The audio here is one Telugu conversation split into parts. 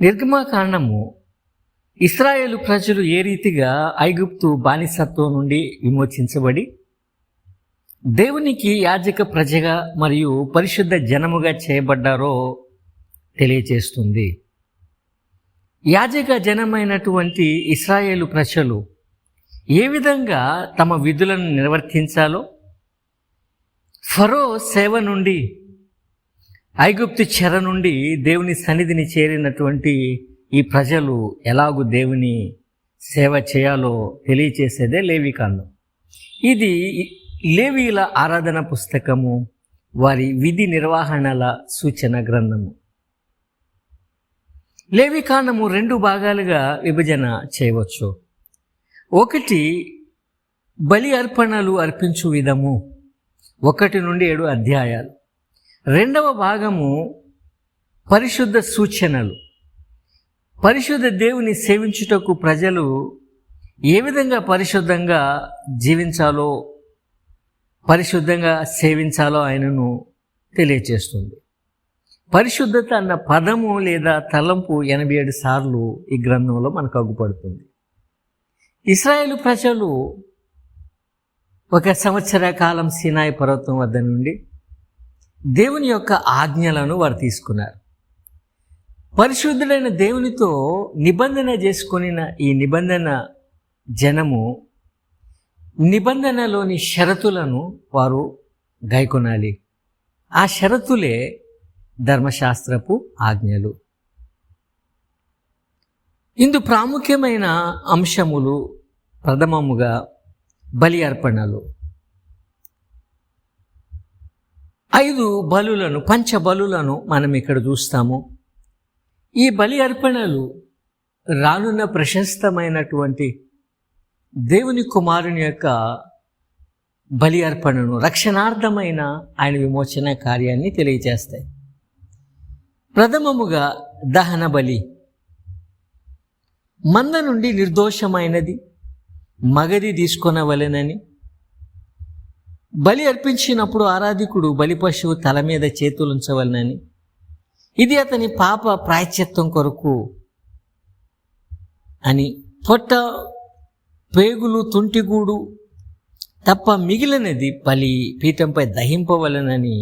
నిర్గమాకాండము ఇశ్రాయేలు ప్రజలు ఏ రీతిగా ఐగుప్తు బానిసత్వం నుండి విమోచించబడి దేవునికి యాజక ప్రజగా మరియు పరిశుద్ధ జనముగా చేయబడ్డారో తెలియచేస్తుంది. యాజక జనమైనటువంటి ఇశ్రాయేలు ప్రజలు ఏ విధంగా తమ విధులను నిర్వర్తించాలో, ఫరో సేవ నుండి, ఐగుప్తు చెర నుండి దేవుని సన్నిధిని చేరినటువంటి ఈ ప్రజలు ఎలాగూ దేవుని సేవ చేయాలో తెలియచేసేదే లేవీకాండం. ఇది లేవీల ఆరాధన పుస్తకము, వారి విధి నిర్వహణల సూచన గ్రంథము. లేవీకాండము 2 భాగాలుగా విభజన చేయవచ్చు. ఒకటి బలి అర్పణలు అర్పించు విధము, 1 నుండి 7 అధ్యాయాలు. 2వ భాగము పరిశుద్ధ సూచనలు, పరిశుద్ధ దేవుని సేవించుటకు ప్రజలు ఏ విధంగా పరిశుద్ధంగా జీవించాలో, పరిశుద్ధంగా సేవించాలో ఆయనను తెలియచేస్తుంది. పరిశుద్ధత అన్న పదము లేదా తలంపు 87 సార్లు ఈ గ్రంథంలో మనకు అగుపడుతుంది. ఇశ్రాయేలు ప్రజలు 1 సంవత్సర కాలం సీనాయి పర్వతం వద్ద నుండి దేవుని యొక్క ఆజ్ఞలను వారు తీసుకున్నారు. పరిశుద్ధుడైన దేవునితో నిబంధన చేసుకొనిన ఈ నిబంధన జనము నిబంధనలోని షరతులను వారు గైకొనాలి. ఆ షరతులే ధర్మశాస్త్రపు ఆజ్ఞలు. ఇందు ప్రాముఖ్యమైన అంశములు ప్రథమముగా బలి అర్పణలు. 5 బలులను, పంచబలులను మనం ఇక్కడ చూస్తాము. ఈ బలి అర్పణలు రానున్న ప్రశస్తమైనటువంటి దేవుని కుమారుని యొక్క బలి అర్పణను, రక్షణార్థమైన ఆయన విమోచన కార్యాన్ని తెలియజేస్తాయి. ప్రథమముగా దహన బలి. మంద నుండి నిర్దోషమైనది మగది తీసుకొనవలెనని, బలి అర్పించినప్పుడు ఆరాధికుడు బలి పశువు తల మీద చేతులుంచవలనని, ఇది అతని పాప ప్రాయశ్చిత్తం కొరకు అని, పొట్ట, పేగులు, తుంటిగూడు తప్ప మిగిలినది బలి పీఠంపై దహింపవలనని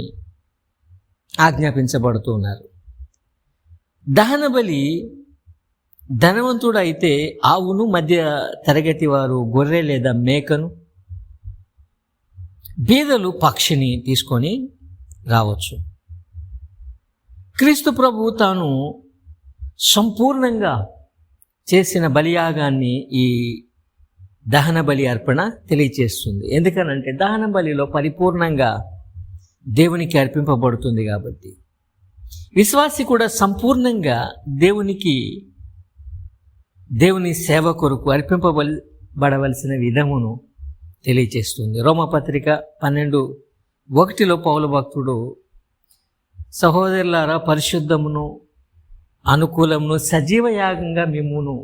ఆజ్ఞాపించబడుతున్నారు. దహన బలి ధనవంతుడు అయితే ఆవును, మధ్య తరగతి వారు గొర్రె లేదా మేకను, బీదలు పక్షిని తీసుకొని రావచ్చు. క్రీస్తు ప్రభువు తాను సంపూర్ణంగా చేసిన బలియాగాన్ని ఈ దహన బలి అర్పణ తెలియచేస్తుంది. ఎందుకనంటే దహన బలిలో పరిపూర్ణంగా దేవునికి అర్పింపబడుతుంది కాబట్టి, విశ్వాసి కూడా సంపూర్ణంగా దేవుని సేవ కొరకు అర్పింపబడవలసిన విధమును తెలియచేస్తుంది. రోమపత్రిక 12:1 పౌలు భక్తుడు, సహోదరులారా, పరిశుద్ధమును అనుకూలమును సజీవ యాగంగా మిమ్మును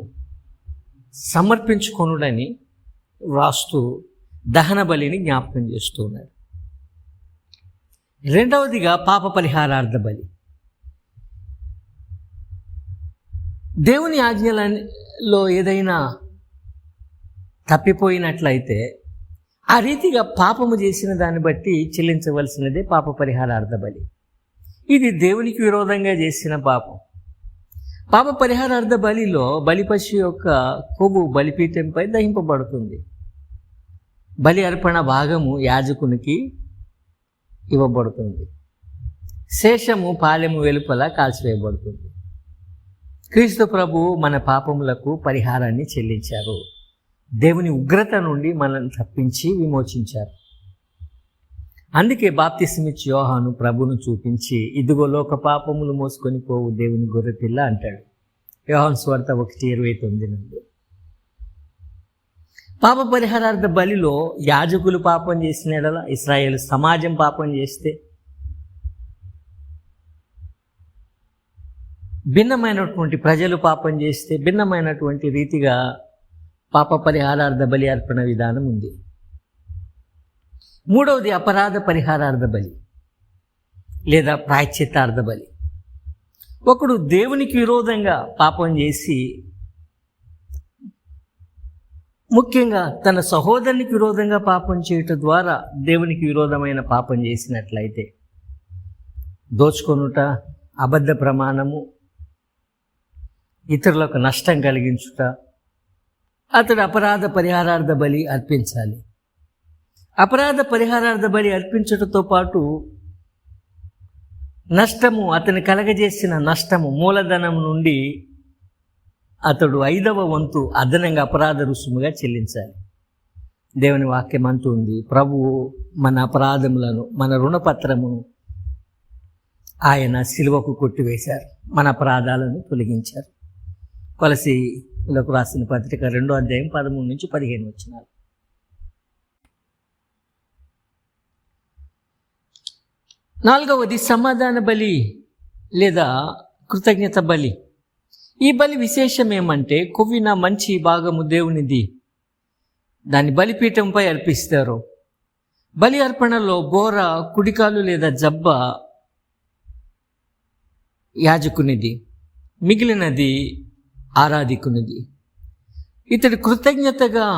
సమర్పించుకొనుడని వ్రాస్తూ దహన బలిని జ్ఞాపకం చేస్తున్నారు. 2వదిగా పాప పరిహారార్థ బలి. దేవుని ఆజ్ఞలలో ఏదైనా తప్పిపోయినట్లయితే ఆ రీతిగా పాపము చేసిన దాన్ని బట్టి చెల్లించవలసినదే పాప పరిహారార్థ బలి. ఇది దేవునికి విరోధంగా చేసిన పాపం. పాప పరిహారార్థ బలిలో బలిపశు యొక్క కొవ్వు బలిపీఠంపై దహింపబడుతుంది. బలి అర్పణ భాగము యాజకునికి ఇవ్వబడుతుంది. శేషము పాలెము వెలుపల కాల్చివేయబడుతుంది. క్రీస్తు ప్రభువు మన పాపములకు పరిహారాన్ని చెల్లించారు. దేవుని ఉగ్రత నుండి మనల్ని తప్పించి విమోచించారు. అందుకే బాప్తిస్మిచ్చి యోహాను ప్రభును చూపించి, ఇదిగో లోక పాపములు మోసుకొని పోవు దేవుని గొర్రెపిల్ల అంటాడు. యోహాను సువార్త 1:29 నుండి. పాప పరిహారార్థ బలిలో యాజకులు పాపం చేసిన యెడల, ఇశ్రాయేలు సమాజం పాపం చేస్తే, భిన్నమైనటువంటి ప్రజలు పాపం చేస్తే భిన్నమైనటువంటి రీతిగా పాప పరిహారార్థ బలి అర్పణ విధానం ఉంది. 3వది అపరాధ పరిహారార్థ బలి లేదా ప్రాయశ్చిత్తార్థ బలి. ఒకడు దేవునికి విరోధంగా పాపం చేసి, ముఖ్యంగా తన సహోదరునికి విరోధంగా పాపం చేయటం ద్వారా దేవునికి విరోధమైన పాపం చేసినట్లయితే, దోచుకొనుట, అబద్ధ ప్రమాణము, ఇతరులకు నష్టం కలిగించుట, అతడు అపరాధ పరిహారార్థ బలి అర్పించాలి. అపరాధ పరిహారార్థ బలి అర్పించడంతో పాటు నష్టము, అతని కలగజేసిన నష్టము, మూలధనం నుండి అతడు 5వ వంతు అదనంగా అపరాధ రుసుముగా చెల్లించాలి. దేవుని వాక్యం అంటుంది, ప్రభువు మన అపరాధములను, మన రుణపత్రమును ఆయన సిలువకు కొట్టివేశారు, మన అపరాధాలను తొలగించారు. కొలసీలకు రాసిన పత్రిక 2వ అధ్యాయం 13 నుంచి 15 వచనాలు. నాలుగవది సమాధాన బలి లేదా కృతజ్ఞత బలి. ఈ బలి విశేషం ఏమంటే, కొవ్విన మంచి భాగము దేవునిది, దాన్ని బలిపీఠంపై అర్పిస్తారు. బలి అర్పణలో బోర, కుడికాలు లేదా జబ్బ యాజకునిది, మిగిలినది ఆరాధికునిది. ఇతడు కృతజ్ఞతగా,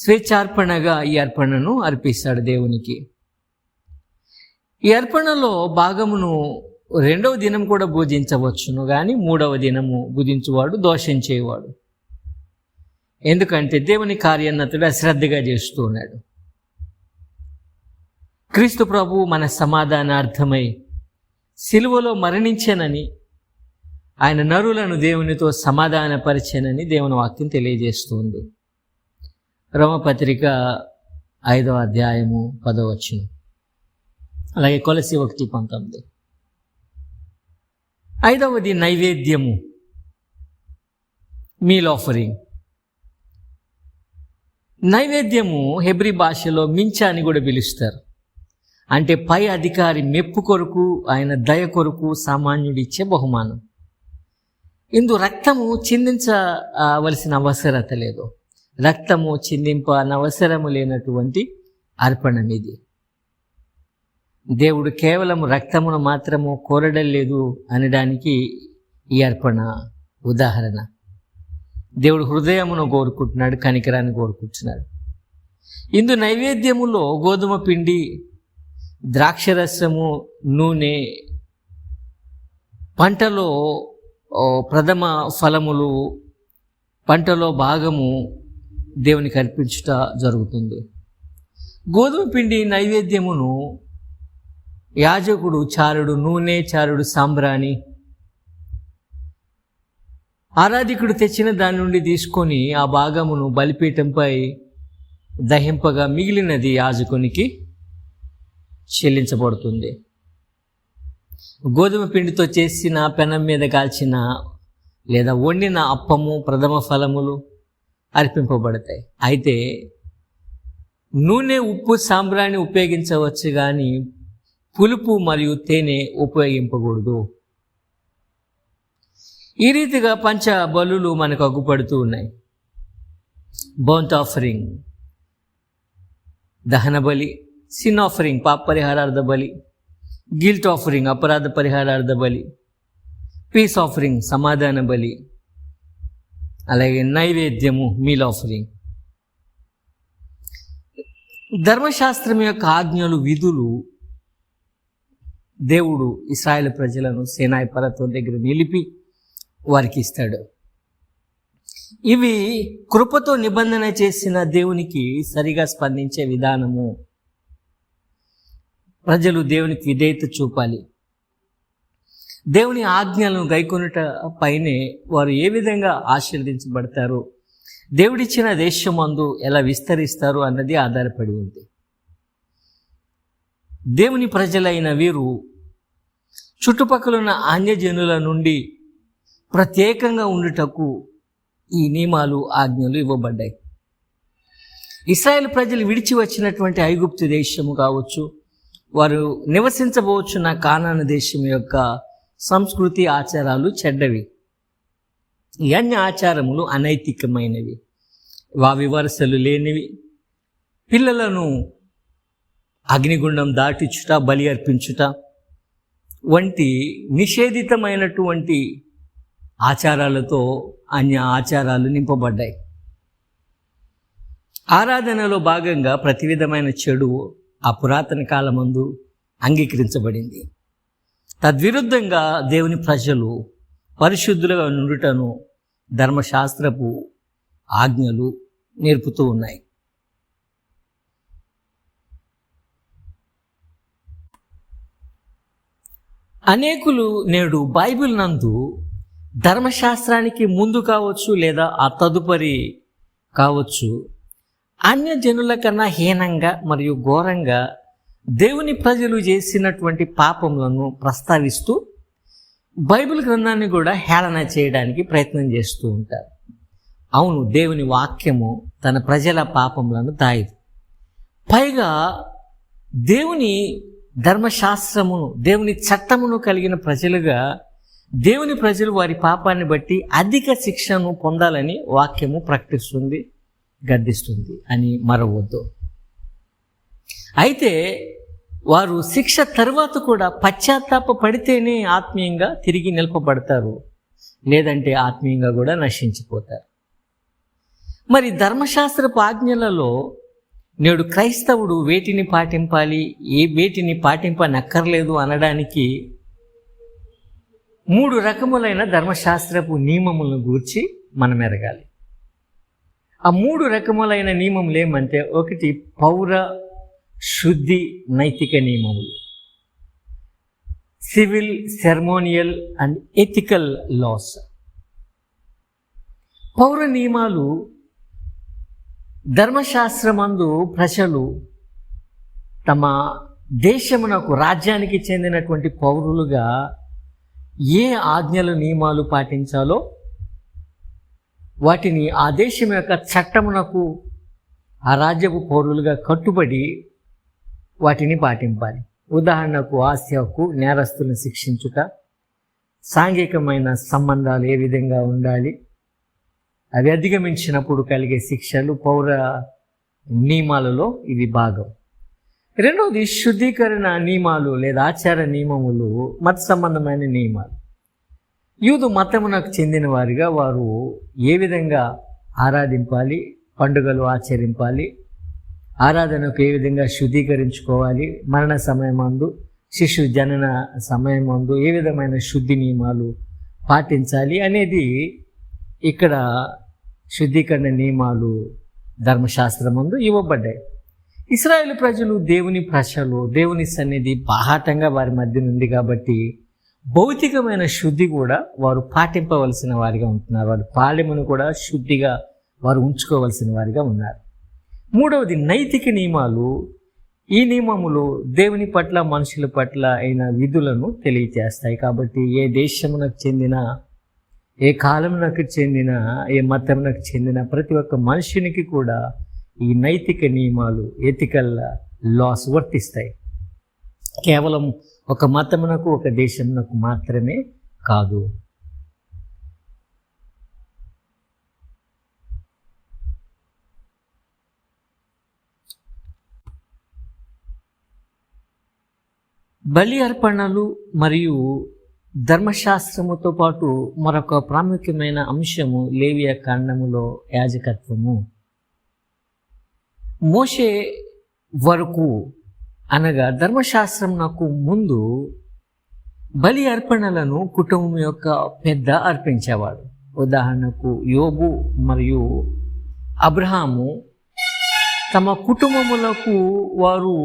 స్వేచ్ఛార్పణగా ఈ అర్పణను అర్పిస్తాడు దేవునికి. ఈ అర్పణలో భాగమును 2వ దినం కూడా భుజించవచ్చును, కానీ 3వ దినము భుజించువాడు దోషం చేయవాడు. ఎందుకంటే దేవుని కార్యాన్నతుడు అశ్రద్ధగా చేస్తూ ఉన్నాడు. క్రీస్తు ప్రభువు మన సమాధానార్థమై సిలువలో మరణించానని, ఆయన నరులను దేవునితో సమాధానపరిచానని దేవుని వాక్యం తెలియజేస్తుంది. రోమపత్రిక 5వ అధ్యాయము 10వ వచనం. అలాగే కొలసీ 1:19. 5వది నైవేద్యము, మీల్ ఆఫరింగ్. నైవేద్యము హెబ్రీ భాషలో మించా అని కూడా పిలుస్తారు. అంటే పై అధికారి మెప్పు కొరకు, ఆయన దయ కొరకు సామాన్యుడిచ్చే బహుమానం. ఇందు రక్తము చిందించవలసిన అవసరత లేదు. రక్తము చిందింపనవసరము లేనటువంటి అర్పణం ఇది. దేవుడు కేవలం రక్తమును మాత్రము కోరడలేదు అనడానికి ఈ అర్పణ ఉదాహరణ. దేవుడు హృదయమును కోరుకుంటున్నాడు, కనికరాన్ని కోరుకుంటున్నాడు. ఇందు నైవేద్యములో గోధుమ పిండి, ద్రాక్షరసము, నూనె, పంటలో ప్రథమ ఫలములు, పంటలో భాగము దేవునికి అర్పించుట జరుగుతుంది. గోధుమ పిండి నైవేద్యమును యాజకుడు చారుడు నూనె, చారుడు సాంబ్రాణి, ఆరాధికుడు తెచ్చిన దాని నుండి తీసుకొని ఆ భాగమును బలిపీఠంపై దహింపగా మిగిలినది యాజకునికి చెల్లించబడుతుంది. గోధుమ పిండితో చేసిన పెనం మీద కాల్చిన లేదా వండిన అప్పము, ప్రథమ ఫలములు అర్పింపబడతాయి. అయితే నూనె, ఉప్పు, సాంబ్రాణి ఉపయోగించవచ్చు, కానీ పులుపు మరియు తేనె ఉపయోగింపకూడదు. ఈ రీతిగా పంచ బలులు మనకు అగ్గుపడుతూ ఉన్నాయి. బర్న్ట్ ఆఫరింగ్ దహన బలి, సిన్ ఆఫరింగ్ పాప పరిహారార్థ బలి, గిల్ట్ ఆఫరింగ్ అపరాధ పరిహారార్థ బలి, పీస్ ఆఫరింగ్ సమాధాన బలి, అలాగే నైవేద్యము మీల్ ఆఫరింగ్. ధర్మశాస్త్రం యొక్క ఆజ్ఞలు, విధులు దేవుడు ఇశ్రాయేలు ప్రజలను సీనాయి పర్వతం దగ్గర నిలిపి వారికి ఇస్తాడు. ఇవి కృపతో నిబంధన చేసిన దేవునికి సరిగా స్పందించే విధానము. ప్రజలు దేవునికి విధేయత చూపాలి. దేవుని ఆజ్ఞలను గైకొనుట పైనే వారు ఏ విధంగా ఆశీర్వదించబడతారు, దేవుడిచ్చిన దేశమందు ఎలా విస్తరిస్తారు అన్నది ఆధారపడి ఉంది. దేవుని ప్రజలైన వీరు చుట్టుపక్కల ఉన్న అన్యజనుల నుండి ప్రత్యేకంగా ఉండుటకు ఈ నియమాలు, ఆజ్ఞలు ఇవ్వబడ్డాయి. ఇశ్రాయేలు ప్రజలు విడిచి వచ్చినటువంటి ఐగుప్తు దేశము కావచ్చు, వారు నివసించబోచున్న కానాను దేశం యొక్క సంస్కృతి, ఆచారాలు చెడ్డవి. ఈ అన్ని ఆచారములు అనైతికమైనవి, వావి వరసలు లేనివి. పిల్లలను అగ్నిగుండం దాటించుట, బలి అర్పించుట, వంటి నిషేధితమైనటువంటి ఆచారాలతో అన్య ఆచారాలు నింపబడ్డాయి. ఆరాధనలో భాగంగా ప్రతి విధమైన చెడు ఆ పురాతన కాలమందు అంగీకరించబడింది. తద్విరుద్ధంగా దేవుని ప్రజలు పరిశుద్ధులుగా నుండుటను ధర్మశాస్త్రపు ఆజ్ఞలు నేర్పుతూ ఉన్నాయి. అనేకులు నేడు బైబిల్ నందు ధర్మశాస్త్రానికి ముందు కావచ్చు లేదా ఆ తదుపరి కావచ్చు అన్య జనుల కన్నా హీనంగా మరియు ఘోరంగా దేవుని ప్రజలు చేసినటువంటి పాపములను ప్రస్తావిస్తూ బైబిల్ గ్రంథాన్ని కూడా హేళన చేయడానికి ప్రయత్నం చేస్తూ ఉంటారు. అవును, దేవుని వాక్యము తన ప్రజల పాపములను దాయదు. పైగా దేవుని ధర్మశాస్త్రమును, దేవుని చట్టమును కలిగిన ప్రజలుగా దేవుని ప్రజలు వారి పాపాన్ని బట్టి అధిక శిక్షను పొందాలని వాక్యము ప్రకటిస్తుంది, గద్దిస్తుంది అని మరవద్దు. అయితే వారు శిక్ష తర్వాత కూడా పశ్చాత్తాప పడితేనే ఆత్మీయంగా తిరిగి నిలపబడతారు, లేదంటే ఆత్మీయంగా కూడా నశించిపోతారు. మరి ధర్మశాస్త్రపు ఆజ్ఞలలో నేడు క్రైస్తవుడు వేటిని పాటింపాలి, వేటిని పాటింపనక్కర్లేదు అనడానికి 3 రకములైన ధర్మశాస్త్రపు నియమములను గూర్చి మనం ఎరగాలి. ఆ 3 రకములైన నియమములు ఏమంటే, 1 పౌర శుద్ధి నైతిక నియమములు, civil, ceremonial and ethical laws. పౌర నియమాలు ధర్మశాస్త్రమందు ప్రజలు తమ దేశమునకు, రాజ్యానికి చెందినటువంటి పౌరులుగా ఏ ఆజ్ఞలు నియమాలు పాటించాలో వాటిని ఆ దేశం యొక్క చట్టమునకు ఆ రాజ్యపు పౌరులుగా కట్టుబడి వాటిని పాటింపాలి. ఉదాహరణకు ఆస్తి హక్కు, నేరస్తులను శిక్షించుట, సాంఘికమైన సంబంధాలు ఏ విధంగా ఉండాలి, అవి అధిగమించినప్పుడు కలిగే శిక్షలు పౌర నియమాలలో ఇది భాగం. 2వది శుద్ధీకరణ నియమాలు లేదా ఆచార నియమములు, మత సంబంధమైన నియమాలు. యూదు మతమునకు చెందిన వారిగా వారు ఏ విధంగా ఆరాధింపాలి, పండుగలు ఆచరింపాలి, ఆరాధనకు ఏ విధంగా శుద్ధీకరించుకోవాలి, మరణ సమయమందు, శిశు జనన సమయమందు ఏ విధమైన శుద్ధి నియమాలు పాటించాలి అనేది ఇక్కడ శుద్ధీకరణ నియమాలు ధర్మశాస్త్రమందు ఇవ్వబడ్డాయి. ఇశ్రాయేలు ప్రజలు దేవుని ప్రజలు, దేవుని సన్నిధి బాహాటంగా వారి మధ్య ఉంది కాబట్టి భౌతికమైన శుద్ధి కూడా వారు పాటింపవలసిన వారిగా ఉంటున్నారు. వారి పాలెమును కూడా శుద్ధిగా వారు ఉంచుకోవలసిన వారిగా ఉన్నారు. 3వది నైతిక నియమాలు. ఈ నియమములు దేవుని పట్ల, మనుషుల పట్ల అయిన విధులను తెలియజేస్తాయి. కాబట్టి ఏ దేశమునకు చెందిన, ఏ కాలమునకు చెందిన, ఏ మతమునకు చెందిన ప్రతి ఒక్క మనుషునికి కూడా ఈ నైతిక నియమాలు, ఎథికల్ లాస్ వర్తిస్తాయి. కేవలం ఒక మతమునకు, ఒక దేశమునకు మాత్రమే కాదు. బలి అర్పణలు మరియు ధర్మశాస్త్రముతో పాటు మరొక ప్రాముఖ్యమైన అంశము లేవియ కాండములో యాజకత్వము. మోషే వరకు అనగా ధర్మశాస్త్రమునకు ముందు బలి అర్పణలను కుటుంబం యొక్క పెద్ద అర్పించేవాడు. ఉదాహరణకు యోబు మరియు అబ్రహాము తమ కుటుంబములకు వారు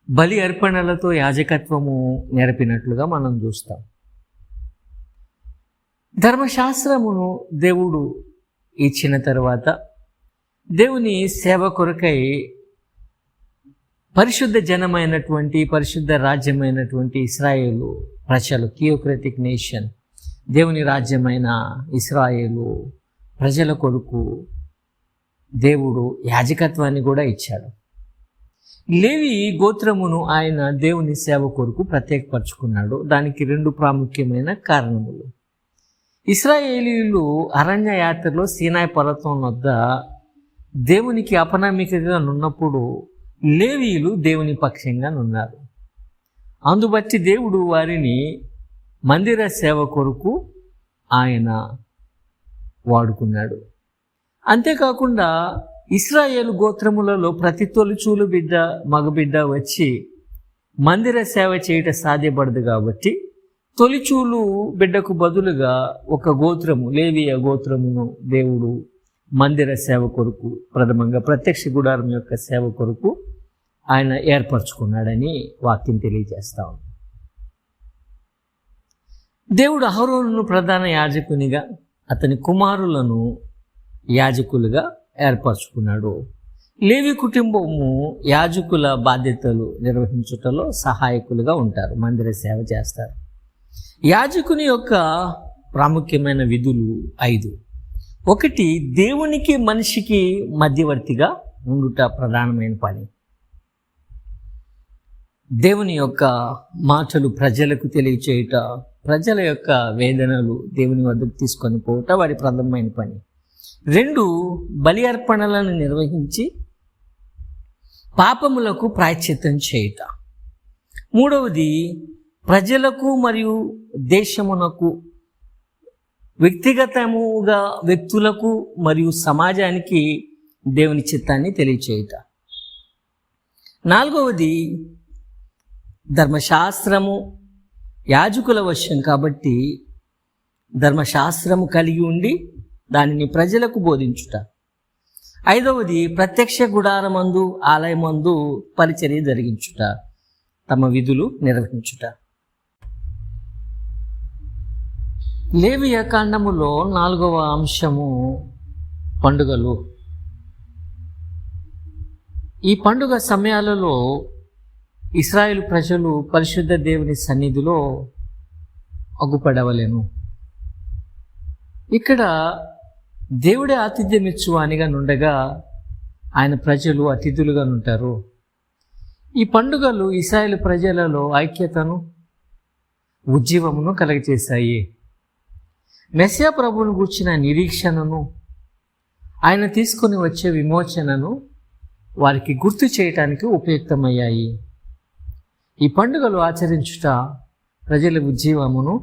బలి అర్పణలతో యాజకత్వము నెరపినట్లుగా మనం చూస్తాం. ధర్మశాస్త్రమును దేవుడు ఇచ్చిన తర్వాత దేవుని సేవ కొరకై పరిశుద్ధ జనమైనటువంటి, పరిశుద్ధ రాజ్యమైనటువంటి ఇశ్రాయేలు ప్రజలు, థియోక్రటిక్ నేషన్, దేవుని రాజ్యమైన ఇశ్రాయేలు ప్రజల కొరకు దేవుడు యాజకత్వాన్ని కూడా ఇచ్చాడు. లేవి గోత్రమును ఆయన దేవుని సేవ కొరకు ప్రత్యేకపరుచుకున్నాడు. దానికి 2 ప్రాముఖ్యమైన కారణములు. ఇశ్రాయేలీయులు అరణ్య యాత్రలో సీనాయి పర్వతం వద్ద దేవునికి అపనమ్మికగా నున్నప్పుడు లేవీయులు దేవుని పక్షంగా నున్నారు. అందుబట్టి దేవుడు వారిని మందిర సేవ కొరకు ఆయన వాడుకున్నాడు. అంతేకాకుండా ఇశ్రాయేలు గోత్రములలో ప్రతి తొలిచూలు బిడ్డ మగబిడ్డ వచ్చి మందిర సేవ చేయటం సాధ్యపడదు కాబట్టి తొలిచూలు బిడ్డకు బదులుగా ఒక గోత్రము, లేవియ గోత్రమును దేవుడు మందిర సేవ కొరకు, ప్రథమంగా ప్రత్యక్ష గుడారం యొక్క సేవ కొరకు ఆయన ఏర్పరచుకున్నాడని వాక్యం తెలియజేస్తా ఉంది. దేవుడు అహరోనును ప్రధాన యాజకునిగా, అతని కుమారులను యాజకులుగా ఏర్పరచుకున్నాడు. లేవి కుటుంబము యాజకుల బాధ్యతలు నిర్వహించుటలో సహాయకులుగా ఉంటారు, మందిర సేవ చేస్తారు. యాజకుని యొక్క ప్రాముఖ్యమైన విధులు 5. 1, దేవునికి మనిషికి మధ్యవర్తిగా ఉండుట ప్రధానమైన పని. దేవుని యొక్క మాటలు ప్రజలకు తెలియచేయుట, ప్రజల యొక్క వేదనలు దేవుని వద్దకు తీసుకొని పోవుట వారి ప్రథమమైన పని. 2, బలి అర్పణలను నిర్వహించి పాపములకు ప్రాయశ్చిత్తం చేయుట. 3, ప్రజలకు మరియు దేశమునకు, వ్యక్తిగతముగా వ్యక్తులకు మరియు సమాజానికి దేవుని చిత్తాన్ని తెలియచేయుట. 4, ధర్మశాస్త్రము యాజకుల వశం కాబట్టి ధర్మశాస్త్రము కలిగి ఉండి దానిని ప్రజలకు బోధించుట. 5, ప్రత్యక్ష గుడారమందు ఆలయమందు పరిచర్య జరిగించుట, తమ విధులు నిర్వహించుట. లేవియ కాండములో 4వ అంశము పండుగలు. ఈ పండుగ సమయాలలో ఇశ్రాయేలు ప్రజలు పరిశుద్ధ దేవుని సన్నిధిలో అగుపడవలెను. ఇక్కడ దేవుడే ఆతిథ్యం ఇచ్చువానిగా నుండగా ఆయన ప్రజలు అతిథులుగా ఉంటారు. ఈ పండుగలు ఇశ్రాయేలు ప్రజలలో ఐక్యతను, ఉజ్జీవమును కలగచేశాయి. మెస్సియా ప్రభువును గూర్చిన నిరీక్షణను, ఆయన తీసుకొని వచ్చే విమోచనను వారికి గుర్తు చేయటానికి ఉపయుక్తమయ్యాయి. ఈ పండుగలు ఆచరించుట ప్రజల ఉజ్జీవమును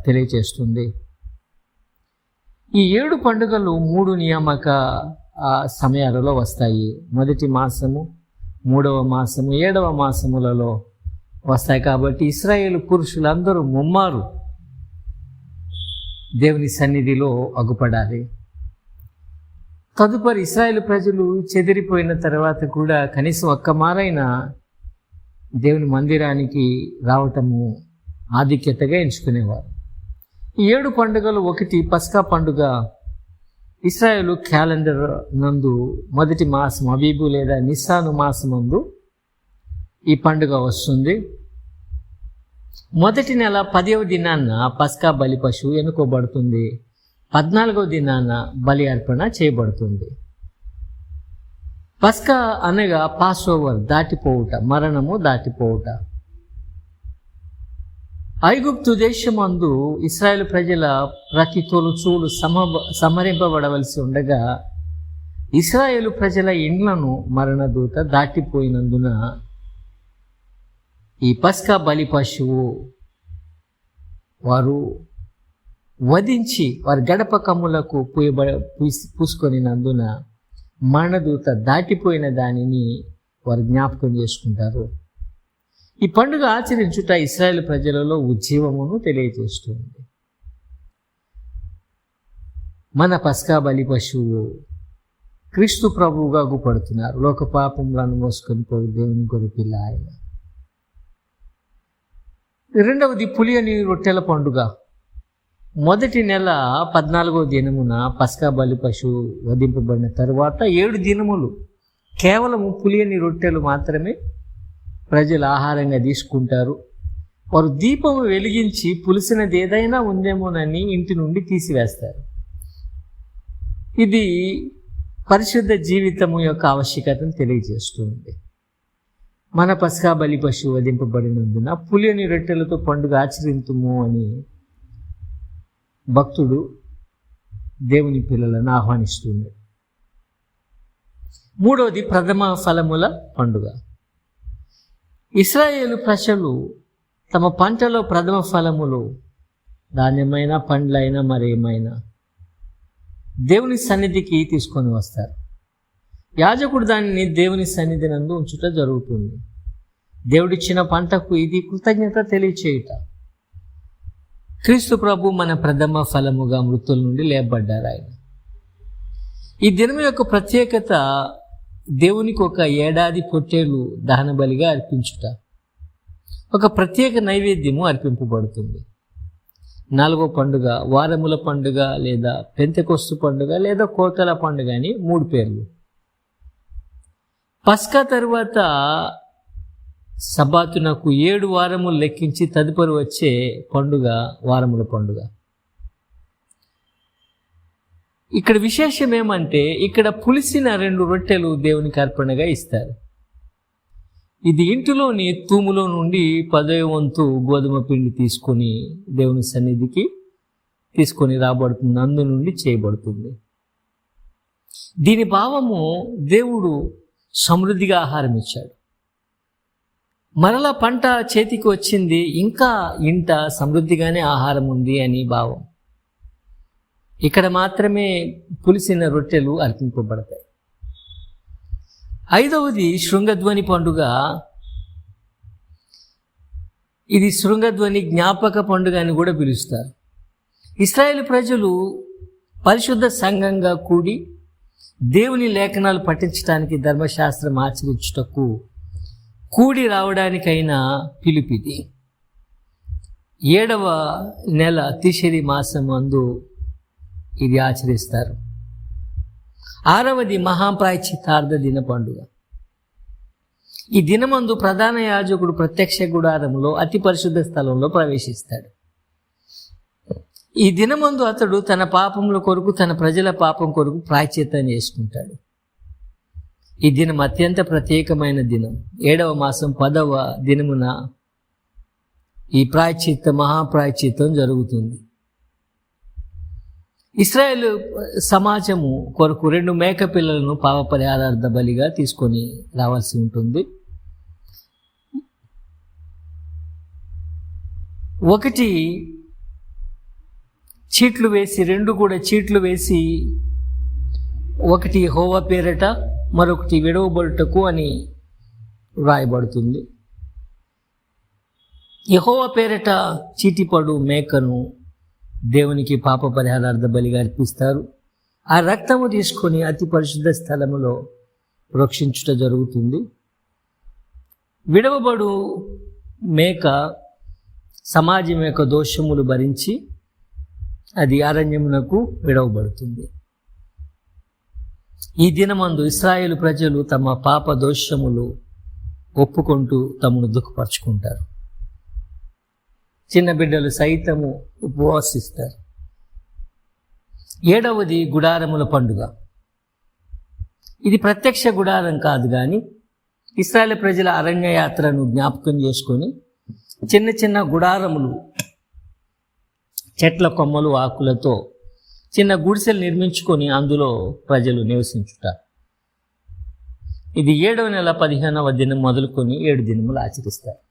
తెలియచేస్తుంది. ఈ 7 పండుగలు 3 నియామక సమయాలలో వస్తాయి. మొదటి మాసము, 3వ మాసము, 7వ మాసములలో వస్తాయి. కాబట్టి ఇశ్రాయేలు పురుషులందరూ ముమ్మారు దేవుని సన్నిధిలో అగుపడాలి. తదుపరి ఇశ్రాయేలు ప్రజలు చెదిరిపోయిన తర్వాత కూడా కనీసం ఒక్క మారైనా దేవుని మందిరానికి రావటము ఆధిక్యతగా ఎంచుకునేవారు. ఈ 7 పండుగలు. 1, పస్కా పండుగ. ఇశ్రాయేలు క్యాలెండర్ నందు మొదటి మాసం అబీబు లేదా నిస్సాను మాసమందు ఈ పండుగ వస్తుంది. మొదటి నెల 10వ దినాన పస్కా బలి పశువు ఎన్నుకోబడుతుంది. 14వ దినాన బలి అర్పణ చేయబడుతుంది. పస్కా అనగా పాస్ఓవర్, దాటిపోవుట, మరణము దాటిపోవుట. ఐగుప్తు దేశమందు ఇశ్రాయేలు ప్రజల ప్రతి తొలుచూలు సమరింపబడవలసి ఉండగా ఇశ్రాయేలు ప్రజల ఇండ్లను మరణదూత దాటిపోయినందున ఈ పస్కా బలి పశువు వారు వధించి వారి గడప కమ్ములకు పూసుకొనినందున మరణదూత దాటిపోయిన దానిని వారు జ్ఞాపకం చేసుకుంటారు. ఈ పండుగ ఆచరించుట ఇశ్రాయేలు ప్రజలలో ఉజ్జీవమును తెలియజేస్తుంది. మన పస్కా బలి పశువు క్రీస్తు ప్రభువుగా అగుపడుతున్నారు. లోక పాపములను మోసుకొని పోయి దేవుని గొర్రెపిల్ల ఆయన. 2వది పులియని రొట్టెల పండుగ. మొదటి నెల 14వ దినమున పస్కా బలి పశువు వధింపబడిన తరువాత 7 దినములు కేవలము పులియని రొట్టెలు మాత్రమే ప్రజలు ఆహారంగా తీసుకుంటారు. వారు దీపము వెలిగించి పులిసినది ఏదైనా ఉందేమోనని ఇంటి నుండి తీసివేస్తారు. ఇది పరిశుద్ధ జీవితము యొక్క ఆవశ్యకతను తెలియజేస్తుంది. మన పస్కా బలి పశువు వధింపబడినందున పులియని రొట్టెలతో పండుగ ఆచరింతుము అని భక్తుడు దేవుని పిల్లలను ఆహ్వానిస్తున్నాడు. 3వది ప్రథమ ఫలముల పండుగ. ఇశ్రాయేలు ప్రజలు తమ పంటలో ప్రథమ ఫలములు ధాన్యమైన పండ్లైనా మరేమైనా దేవుని సన్నిధికి తీసుకొని వస్తారు. యాజకుడు దానిని దేవుని సన్నిధి నందు ఉంచుట జరుగుతుంది. దేవుడిచ్చిన పంటకు ఇది కృతజ్ఞత తెలియచేయుట. క్రీస్తు ప్రభు మన ప్రథమ ఫలముగా మృతుల నుండి లేపబడ్డారు. ఆయన ఈ దినం యొక్క ప్రత్యేకత దేవునికి ఒక ఏడాది పొట్టేలు దహన బలిగా అర్పించుట. ఒక ప్రత్యేక నైవేద్యము అర్పింపబడుతుంది. 4వ పండుగ, వారముల పండుగ, లేదా పెంతెకొస్తు పండుగ, లేదా కోతల పండుగ అని 3 పేర్లు. పస్కా తరువాత సబాతునకు 7 వారములు లెక్కించి తదుపరి వచ్చే పండుగ వారముల పండుగ. ఇక్కడ విశేషం ఏమంటే, ఇక్కడ పులిసిన 2 రొట్టెలు దేవునికి అర్పణగా ఇస్తారు. ఇది ఇంటిలోని తూములో నుండి 10వ వంతు గోధుమ పిండి తీసుకొని దేవుని సన్నిధికి తీసుకొని రాబడుతుంది. అందు నుండి చేయబడుతుంది. దీని భావము, దేవుడు సమృద్ధిగా ఆహారం ఇచ్చాడు. మరలా పంట చేతికి వచ్చింది, ఇంకా ఇంట సమృద్ధిగానే ఆహారం ఉంది అని భావం. ఇక్కడ మాత్రమే పులిసిన రొట్టెలు అర్పింపబడతాయి. 5వది శృంగధ్వని పండుగ. ఇది శృంగధ్వని జ్ఞాపక పండుగ అని కూడా పిలుస్తారు. ఇశ్రాయేలు ప్రజలు పరిశుద్ధ సంఘంగా కూడి దేవుని లేఖనాలు పఠించడానికి, ధర్మశాస్త్రం ఆచరించుటకు కూడి రావడానికైనా పిలుపిది. 7వ నెల తిషరి మాసం అందు ఇది ఆచరిస్తారు. 6వది మహాప్రాయశ్చిత్తార్థ దిన పండుగ. ఈ దినమందు ప్రధాన యాజకుడు ప్రత్యక్ష గుడారంలో అతి పరిశుద్ధ స్థలంలో ప్రవేశిస్తాడు. ఈ దినమందు అతడు తన పాపముల కొరకు, తన ప్రజల పాపం కొరకు ప్రాయశ్చిత్తం చేసుకుంటాడు. ఈ దినం అత్యంత ప్రత్యేకమైన దినం. 7వ మాసం 10వ దినమున ఈ మహాప్రాయశ్చిత్తం జరుగుతుంది. ఇశ్రాయేలు సమాజము కొరకు 2 మేక పిల్లలను పాప పరిహారార్థ బలిగా తీసుకొని రావాల్సి ఉంటుంది. ఒకటి చీట్లు వేసి, 2 కూడా చీట్లు వేసి, ఒకటి యెహోవా పేరట, మరొకటి విడవబడుటకు అని వ్రాయబడుతుంది. యెహోవా పేరట చీటిపడు మేకను దేవునికి పాప పరిహారార్థ బలిగా అర్పిస్తారు. ఆ రక్తము తీసుకొని అతి పరిశుద్ధ స్థలములో రక్షించుట జరుగుతుంది. విడవబడు మేక సమాజం యొక్క దోషములు భరించి అది అరణ్యమునకు విడవబడుతుంది. ఈ దినమందు ఇశ్రాయేలు ప్రజలు తమ పాప దోషములు ఒప్పుకుంటూ తమను దుఃఖపరుచుకుంటారు. చిన్న బిడ్డలు సైతము ఉపవాసిస్తారు. 7వది గుడారముల పండుగ. ఇది ప్రత్యక్ష గుడారం కాదు, కానీ ఇశ్రాయేలు ప్రజల అరణ్య యాత్రను జ్ఞాపకం చేసుకొని చిన్న చిన్న గుడారములు, చెట్ల కొమ్మలు, ఆకులతో చిన్న గుడిసెలు నిర్మించుకొని అందులో ప్రజలు నివసించుట. ఇది 7వ నెల 15వ దినం మొదలుకొని 7 దినములు ఆచరిస్తారు.